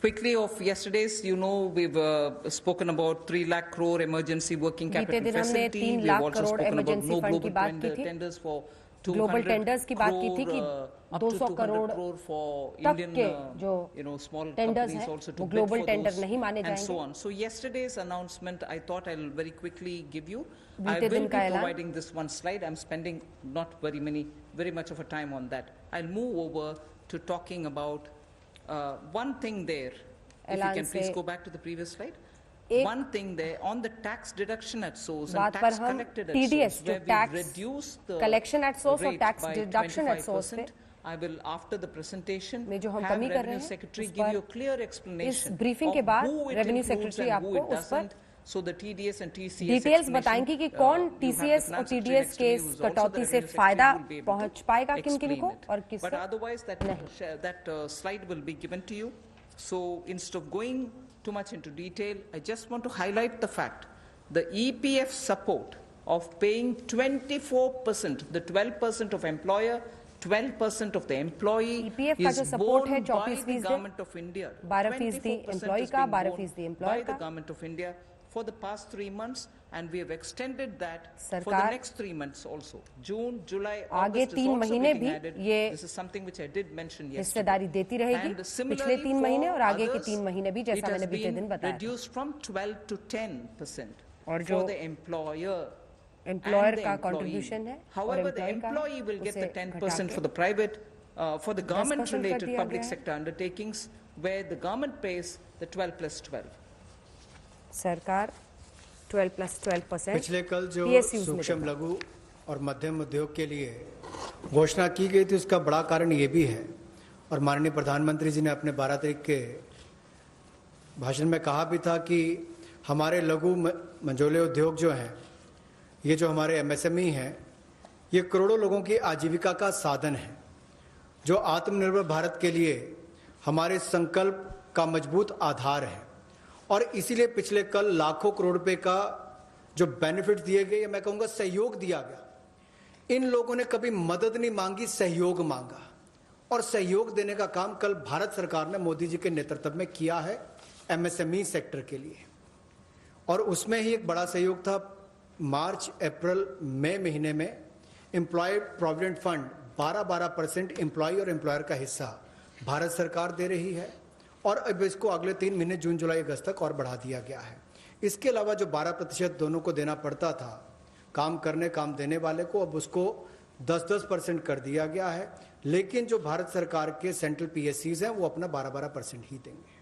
quickly of yesterday's, we've spoken about 3 lakh crore emergency working capital facility. We've also spoken about no global tenders for 200 global tenders की बात की थी कि 200 करोड़ तक के जो टेंडर्स हैं वो ग्लोबल टेंडर नहीं माने जाएंगे. So yesterday's announcement, I thought I'll very quickly give you. I will be providing this one slide. I'm spending not very much of a time on that. I'll move over to talking about one thing there. If you can please go back to the previous slide. One thing there on the tax deduction at source and tax collected at source, where we reduce the collection at source or tax by deduction at source पे I will, after the presentation, में जो हम have कमी कर रहे Revenue हैं Secretary give you a clear explanation इस briefing के बाद who it revenue includes secretary and who आपको it उस पर doesn't. So the TDS and TCS details बताएंगी कि कौन TCS और TDS के इस कटौती से फायदा पहुंच पाएगा किन किन को और किससे. But otherwise that slide will be given to you. So instead of going too much into detail, I just want to highlight the fact the EPF support of paying 24%, the 12% of employer, 12% of the employee EPF is borne by the government of India. 12% employee का 12% employer by the government of India for the past 3 months, and we have extended that for the next 3 months also. June, July, August is also getting added. This is something which I did mention yesterday. हिस्सेदारी देती रहेगी पिछले 3 महीने और आगे के 3 महीने भी, जैसा मैंने बीते दिन बताया. Reduced from 12 to 10% और for the employer. Employer का contribution है. However, the employee will get the 10% for the private, for the government-related public sector undertakings, where the government pays the 12 plus 12. सरकार 12 plus 12%. पिछले कल जो सूक्ष्म लघु और मध्यम उद्योग के लिए घोषणा की गई थी, उसका बड़ा कारण ये भी है, और माननीय प्रधानमंत्री जी ने अपने 12 तारीख के भाषण में कहा भी था कि हमारे लघु मंझोले उद्योग जो हैं, ये जो हमारे MSME हैं, ये करोड़ों लोगों की आजीविका का साधन है, जो आत्मनिर्भर भारत के लिए हमारे संकल्प का मजबूत आधार है. और इसीलिए पिछले कल लाखों करोड़ रुपए का जो बेनिफिट दिए गए, मैं कहूँगा सहयोग दिया गया. इन लोगों ने कभी मदद नहीं मांगी, सहयोग मांगा, और सहयोग देने का काम कल भारत सरकार ने मोदी जी के नेतृत्व में किया है MSME सेक्टर के लिए. और उसमें ही एक बड़ा सहयोग था. मार्च, अप्रैल, मई महीने में एम्प्लॉय प्रोविडेंट फंड 12% एम्प्लॉय और एम्प्लॉयर का हिस्सा भारत सरकार दे रही है, और अब इसको अगले 3 महीने जून, जुलाई, अगस्त तक और बढ़ा दिया गया है. इसके अलावा जो 12% दोनों को देना पड़ता था काम देने वाले को, अब उसको 10% कर दिया गया है. लेकिन जो भारत सरकार के सेंट्रल PSCs हैं वो अपना 12% ही देंगे.